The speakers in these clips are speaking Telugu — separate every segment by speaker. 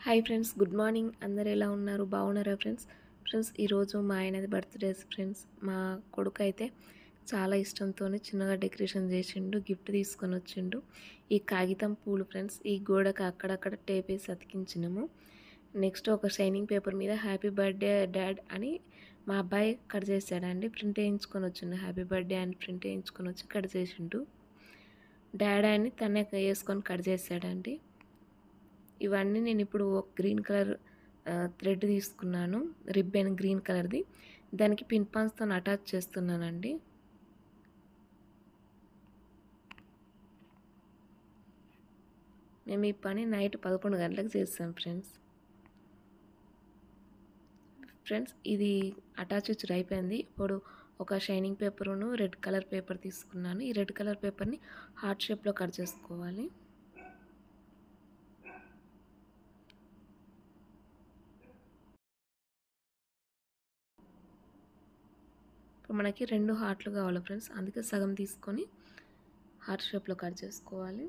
Speaker 1: Hi friends, good morning. అందరు ఎలా ఉన్నారు? బాగున్నారా ఫ్రెండ్స్? ఈరోజు మా ఆయనది బర్త్డేస్ ఫ్రెండ్స్. మా కొడుకు అయితే చాలా ఇష్టంతో చిన్నగా డెకరేషన్ చేసిండు, గిఫ్ట్ తీసుకొని వచ్చిండు. ఈ కాగితం పూలు ఫ్రెండ్స్, ఈ గోడకు అక్కడక్కడ టేప్ వేసి అతికించినాము. నెక్స్ట్ ఒక షైనింగ్ పేపర్ మీద హ్యాపీ బర్త్డే డాడ్ అని మా అబ్బాయి కట్ చేశాడండి. ప్రింట్ వేయించుకొని వచ్చిండు. హ్యాపీ బర్త్డే అని ప్రింట్ వేయించుకొని వచ్చి కట్ చేసిండు. డాడ్ అని తనే వేసుకొని కట్ చేశాడండి. ఇవన్నీ నేను ఇప్పుడు ఒక గ్రీన్ కలర్ థ్రెడ్ తీసుకున్నాను, రిబ్బన్ గ్రీన్ కలర్ది. దానికి పిన్ పాన్స్తో అటాచ్ చేస్తున్నానండి. మేము ఈ పని నైట్ 11 గంటలకు చేస్తాం ఫ్రెండ్స్. ఇది అటాచ్ అయిపోయింది. ఇప్పుడు ఒక షైనింగ్ పేపర్ను రెడ్ కలర్ పేపర్ తీసుకున్నాను. ఈ రెడ్ కలర్ పేపర్ని హార్ట్ షేప్లో కట్ చేసుకోవాలి. ఇప్పుడు మనకి 2 హార్ట్లు కావాలి ఫ్రెండ్స్, అందుకే సగం తీసుకొని హార్ట్ షేప్లో కట్ చేసుకోవాలి.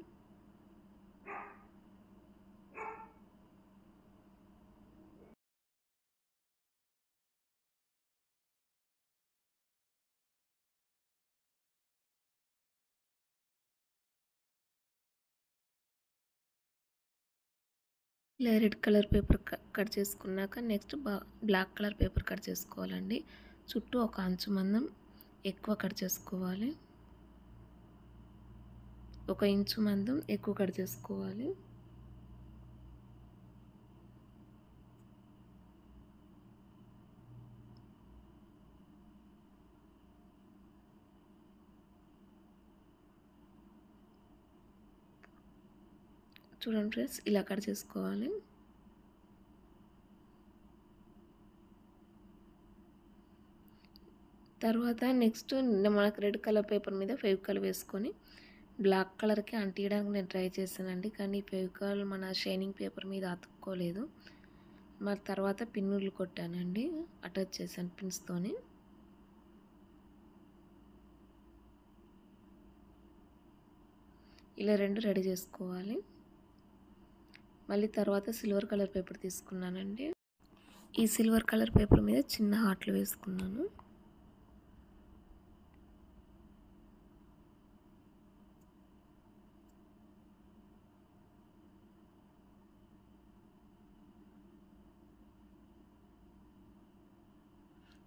Speaker 1: ఇలా రెడ్ కలర్ పేపర్ కట్ చేసుకున్నాక next black colour paper cut చేసుకోవాలండి. చుట్టూ ఒక అంచు మందం ఎక్కువ కట్ చేసుకోవాలి. 1 ఇంచు మందం ఎక్కువ కట్ చేసుకోవాలి. చూడండి ఫ్రెండ్స్, ఇలా కట్ చేసుకోవాలి. తర్వాత నెక్స్ట్ మనకు రెడ్ కలర్ పేపర్ మీద ఫెవికాల్ వేసుకొని బ్లాక్ కలర్కి అంటించడానికి నేను ట్రై చేశానండి, కానీ ఫెవికాల్ మన షైనింగ్ పేపర్ మీద అతుక్కోలేదు. మరి తర్వాత పిన్నులు కొట్టానండి, అటాచ్ చేశాను పిన్స్తోని. ఇలా 2 రెడీ చేసుకోవాలి. మళ్ళీ తర్వాత సిల్వర్ కలర్ పేపర్ తీసుకున్నానండి. ఈ సిల్వర్ కలర్ పేపర్ మీద చిన్న హార్ట్లు వేసుకున్నాను.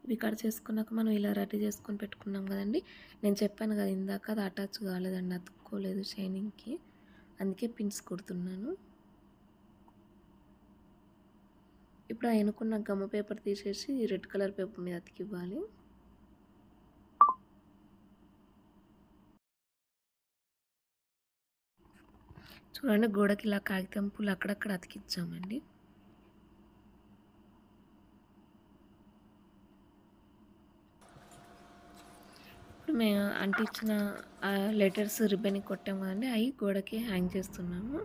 Speaker 1: ఇవి కట్ చేసుకున్నాక మనం ఇలా రెడీ చేసుకొని పెట్టుకున్నాం కదండి. నేను చెప్పాను కదా ఇందాక, అది అటాచ్ కాలేదండి, అతుక్కోలేదు షైనింగ్కి, అందుకే పిన్స్ కుడుతున్నాను. ఇప్పుడు ఎన్నుకున్న గమ్మ పేపర్ తీసేసి రెడ్ కలర్ పేపర్ మీద అతికివ్వాలి. చూడండి, గోడకి ఇలా కాగితం పూలు అక్కడక్కడ అతికించామండి. ఇప్పుడు మేము అంటించిన లెటర్స్ రిబ్బన్కి కొట్టాము కదండి, అవి గోడకి హ్యాంగ్ చేస్తున్నాము.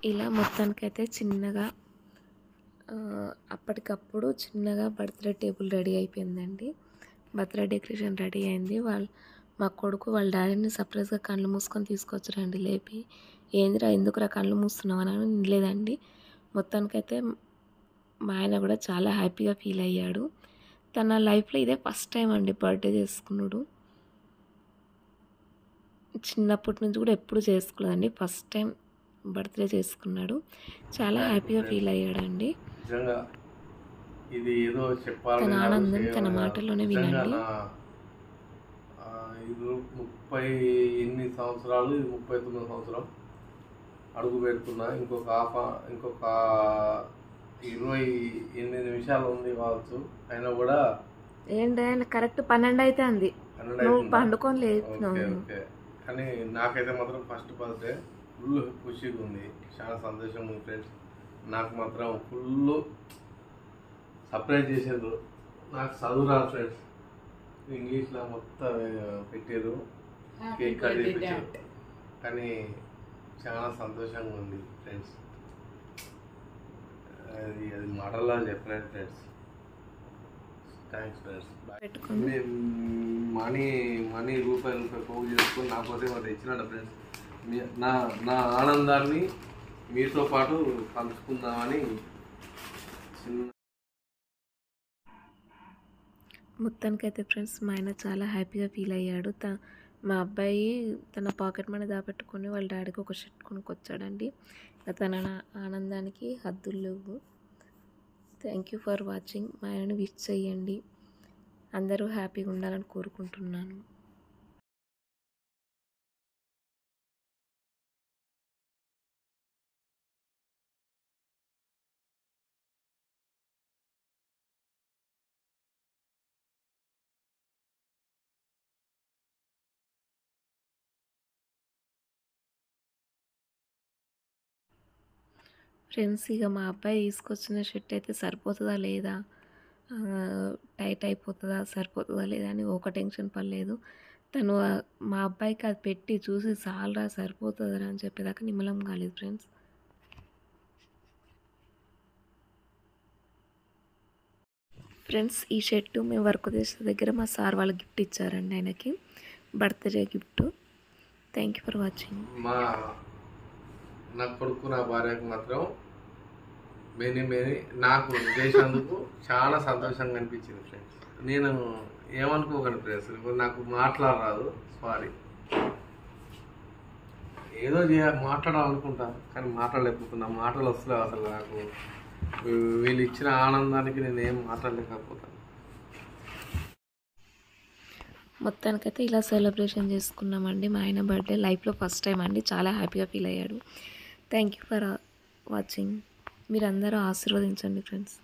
Speaker 1: ఇలా మొత్తానికైతే చిన్నగా అప్పటికప్పుడు చిన్నగా బర్త్డే టేబుల్ రెడీ అయిపోయిందండి. బర్త్డే డెకరేషన్ రెడీ అయింది. మా కొడుకు వాళ్ళ డాడీని సర్ప్రైజ్గా కళ్ళు మూసుకొని తీసుకొచ్చారండి లేపి. ఏందిరా ఎందుకురా కళ్ళు మూస్తున్నావు అని లేదండి. మొత్తానికైతే మా ఆయన కూడా చాలా హ్యాపీగా ఫీల్ అయ్యాడు. తన లైఫ్లో ఇదే ఫస్ట్ టైం అండి బర్త్డే చేసుకున్నాడు. చిన్నప్పటి నుంచి కూడా ఎప్పుడు చేసుకోలేదండి, ఫస్ట్ టైం బర్త్డే చేసుకున్నాడు. చాలా హ్యాపీగా ఫీల్ అయ్యాడండి.
Speaker 2: ఇది ఏదో చెప్పాలి,
Speaker 1: తన ఆనందం తన మాటల్లోనే వినండి.
Speaker 2: 38 సంవత్సరాలు, ఇది 39 సంవత్సరం అడుగు పెడుతున్నా. ఇంకొక 28 నిమిషాలు ఉంది కావచ్చు. అయినా కూడా
Speaker 1: ఏంటంటే కరెక్ట్ 12 అయితే అంది, నువ్వు పండుకొని లేదు.
Speaker 2: కానీ నాకైతే మాత్రం ఫస్ట్ బర్త్డే ఫుల్ ఖుషిగా ఉంది, చాలా సంతోషం ఉంది ఫ్రెండ్స్. నాకు మాత్రం ఫుల్ సర్ప్రైజ్ చేసారు. నాకు చదువు రాదు ఫ్రెండ్స్, ఇంగ్లీష్లో మొత్తం పెట్టారు, కేక్ కట్ చేయించారు. కానీ చాలా సంతోషంగా ఉంది ఫ్రెండ్స్. అది మాటల్లో చెప్పలేదు ఫ్రెండ్స్. Thanks friends.
Speaker 1: పెట్టుకోండి.
Speaker 2: మనీ మనీ రూపాయలు పోగు చేసుకొని నా కోసం అది ఇచ్చినాడు ఫ్రెండ్స్. నా నా ఆనందాన్ని మీతో పాటు పంచుకుందామని చిన్న
Speaker 1: మొత్తానికైతే ఫ్రెండ్స్ మా ఆయన చాలా హ్యాపీగా ఫీల్ అయ్యాడు. మా అబ్బాయి తన పాకెట్ మనీ దాపెట్టుకొని వాళ్ళ డాడీకి ఒక షర్ట్ కొనుక్కొచ్చాడండి. తన ఆనందానికి హద్దులు లేవు. Thank you for watching. మా ఆయనను విష్ చేయండి. అందరూ హ్యాపీగా ఉండాలని కోరుకుంటున్నాను. ఫ్రెండ్స్, ఇక మా అబ్బాయి తీసుకొచ్చిన షర్ట్ అయితే సరిపోతుందా లేదా, టైట్ అయిపోతుందా సరిపోతుందా లేదా అని ఒక టెన్షన్ పడలేదు. తను మా అబ్బాయికి అది పెట్టి చూసి చాలరా సరిపోతుందిరా అని చెప్పేదాకా నిమ్మలం కాలేదు ఫ్రెండ్స్. ఫ్రెండ్స్, ఈ షర్టు మేము వర్క్ చేసే దగ్గర మా సార్ వాళ్ళు గిఫ్ట్ ఇచ్చారండి ఆయనకి, birthday gift. Thank you for watching.
Speaker 2: నా కొడుకు నా భార్యకు మాత్రం మెనీ నాకు చేసినందుకు చాలా సంతోషంగా అనిపించింది ఫ్రెండ్స్. నేను ఏమనుకోకండి ఫ్రెండ్స్, నాకు మాట్లాడరాదు, సారీ. ఏదో మాట్లాడాలనుకుంటా కానీ మాట్లాడలేకపోతున్నా, మాటలు వస్తలేవు అసలు నాకు. వీళ్ళు ఇచ్చిన ఆనందానికి నేను ఏం మాట్లాడలేకపోతాను.
Speaker 1: మొత్తానికైతే ఇలా సెలబ్రేషన్ చేసుకున్నామండి. మా ఆయన బర్త్డే లైఫ్లో ఫస్ట్ టైం అండి. చాలా హ్యాపీగా ఫీల్ అయ్యాడు. Thank you for watching. మీరందరూ ఆశీర్వదించండి ఫ్రెండ్స్.